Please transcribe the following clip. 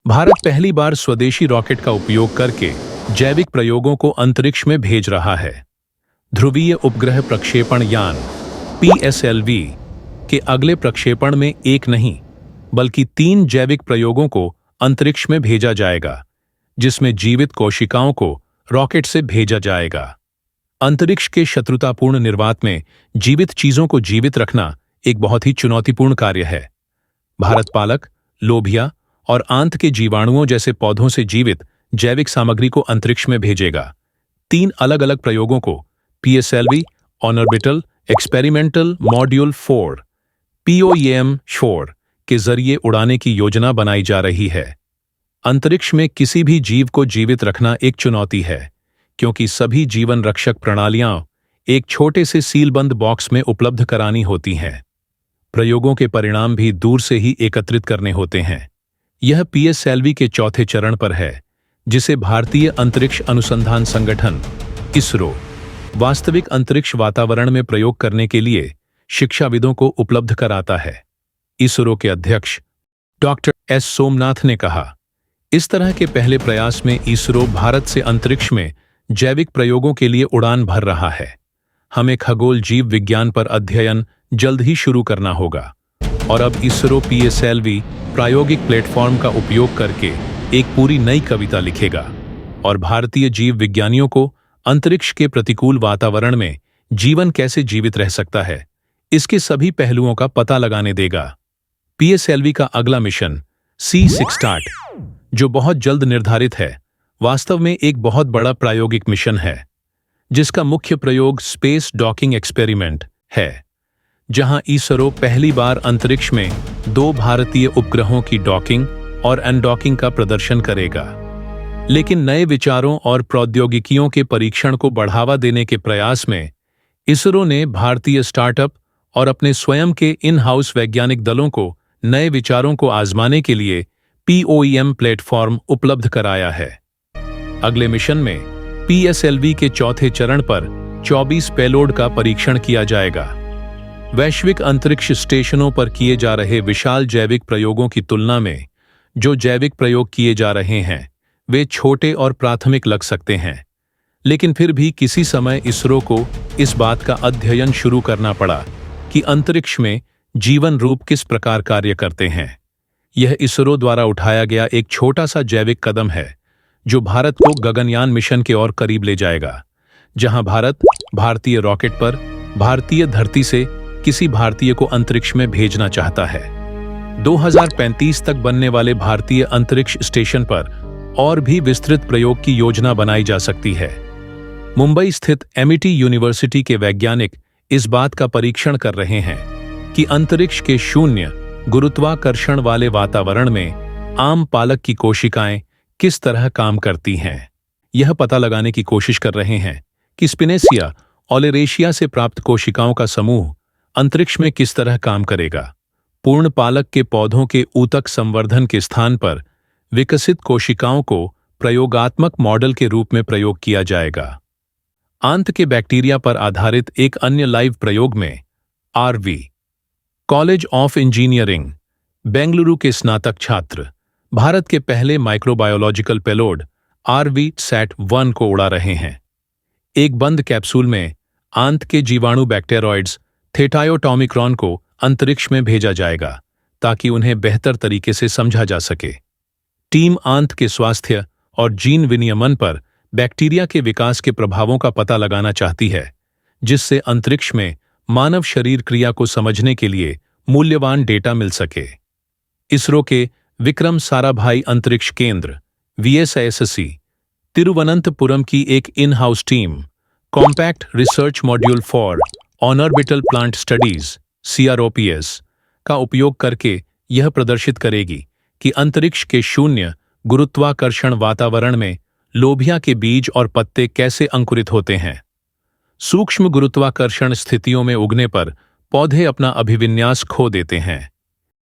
भारत पहली बार स्वदेशी रॉकेट का उपयोग करके जैविक प्रयोगों को अंतरिक्ष में भेज रहा है। ध्रुवीय उपग्रह प्रक्षेपण यान PSLV के अगले प्रक्षेपण में एक नहीं बल्कि 3 जैविक प्रयोगों को अंतरिक्ष में भेजा जाएगा, जिसमें जीवित कोशिकाओं को रॉकेट से भेजा जाएगा। अंतरिक्ष के शत्रुतापूर्ण निर्वात में जीवित चीजों को जीवित रखना एक बहुत ही चुनौतीपूर्ण कार्य है। भारत पालक, लोबिया और आंत के जीवाणुओं जैसे पौधों से जीवित जैविक सामग्री को अंतरिक्ष में भेजेगा। 3 अलग अलग प्रयोगों को PSLV orbital experimental module 4 POEM-4 के जरिए उड़ाने की योजना बनाई जा रही है। अंतरिक्ष में किसी भी जीव को जीवित रखना एक चुनौती है, क्योंकि सभी जीवन रक्षक प्रणालियां एक छोटे से सीलबंद बॉक्स में उपलब्ध करानी होती हैं। प्रयोगों के परिणाम भी दूर से ही एकत्रित करने होते हैं। यह PSLV के चौथे चरण पर है, जिसे भारतीय अंतरिक्ष अनुसंधान संगठन ISRO वास्तविक अंतरिक्ष वातावरण में प्रयोग करने के लिए शिक्षाविदों को उपलब्ध कराता है। ISRO के अध्यक्ष डॉक्टर S सोमनाथ ने कहा, इस तरह के पहले प्रयास में ISRO भारत से अंतरिक्ष में जैविक प्रयोगों के लिए उड़ान भर रहा है। हमें खगोल जीव विज्ञान पर अध्ययन जल्द ही शुरू करना होगा और अब ISRO PSLV प्रायोगिक प्लेटफॉर्म का उपयोग करके एक पूरी नई कविता लिखेगा और भारतीय जीव विज्ञानियों को अंतरिक्ष के प्रतिकूल वातावरण में जीवन कैसे जीवित रह सकता है, इसके सभी पहलुओं का पता लगाने देगा। PSLV का अगला मिशन C6 स्टार्ट, जो बहुत जल्द निर्धारित है, वास्तव में एक बहुत बड़ा प्रायोगिक मिशन है, जिसका मुख्य प्रयोग स्पेस डॉकिंग एक्सपेरिमेंट है, जहां ISRO पहली बार अंतरिक्ष में 2 भारतीय उपग्रहों की डॉकिंग और अनडॉकिंग का प्रदर्शन करेगा। लेकिन नए विचारों और प्रौद्योगिकियों के परीक्षण को बढ़ावा देने के प्रयास में ISRO ने भारतीय स्टार्टअप और अपने स्वयं के इन हाउस वैज्ञानिक दलों को नए विचारों को आजमाने के लिए POEM प्लेटफॉर्म उपलब्ध कराया है। अगले मिशन में PSLV के चौथे चरण पर 24 पेलोड का परीक्षण किया जाएगा। वैश्विक अंतरिक्ष स्टेशनों पर किए जा रहे विशाल जैविक प्रयोगों की तुलना में जो जैविक प्रयोग किए जा रहे हैं वे छोटे और प्राथमिक लग सकते हैं, लेकिन फिर भी किसी समय ISRO को इस बात का अध्ययन शुरू करना पड़ा कि अंतरिक्ष में जीवन रूप किस प्रकार कार्य करते हैं। यह ISRO द्वारा उठाया गया एक छोटा सा जैविक कदम है, जो भारत को गगनयान मिशन के और करीब ले जाएगा, जहां भारत भारतीय रॉकेट पर भारतीय धरती से किसी भारतीय को अंतरिक्ष में भेजना चाहता है। 2035 तक बनने वाले भारतीय अंतरिक्ष स्टेशन पर और भी विस्तृत प्रयोग की योजना बनाई जा सकती है। मुंबई स्थित MIT यूनिवर्सिटी के वैज्ञानिक इस बात का परीक्षण कर रहे हैं कि अंतरिक्ष के शून्य गुरुत्वाकर्षण वाले वातावरण में आम पालक की कोशिकाएं किस तरह काम करती हैं। यह पता लगाने की कोशिश कर रहे हैं कि स्पिनेसिया ओलेरेशिया से प्राप्त कोशिकाओं का समूह अंतरिक्ष में किस तरह काम करेगा। पूर्ण पालक के पौधों के ऊतक संवर्धन के स्थान पर विकसित कोशिकाओं को प्रयोगात्मक मॉडल के रूप में प्रयोग किया जाएगा। आंत के बैक्टीरिया पर आधारित एक अन्य लाइव प्रयोग में RV college of engineering Bengaluru के स्नातक छात्र भारत के पहले माइक्रोबायोलॉजिकल पेलोड RV-SAT-1 को उड़ा रहे हैं। एक बंद कैप्सूल में आंत के जीवाणु बैक्टेरॉइड्स थेटायोटोमिक्रॉन को अंतरिक्ष में भेजा जाएगा ताकि उन्हें बेहतर तरीके से समझा जा सके। टीम आंत के स्वास्थ्य और जीन विनियमन पर बैक्टीरिया के विकास के प्रभावों का पता लगाना चाहती है, जिससे अंतरिक्ष में मानव शरीर क्रिया को समझने के लिए मूल्यवान डेटा मिल सके। ISRO के विक्रम साराभाई अंतरिक्ष केंद्र VSISC तिरुवनंतपुरम की एक in house team compact research module for on orbital plant studies CROPS का उपयोग करके यह प्रदर्शित करेगी कि अंतरिक्ष के शून्य गुरुत्वाकर्षण वातावरण में लोबिया के बीज और पत्ते कैसे अंकुरित होते हैं। सूक्ष्म गुरुत्वाकर्षण स्थितियों में उगने पर पौधे अपना अभिविन्यास खो देते हैं।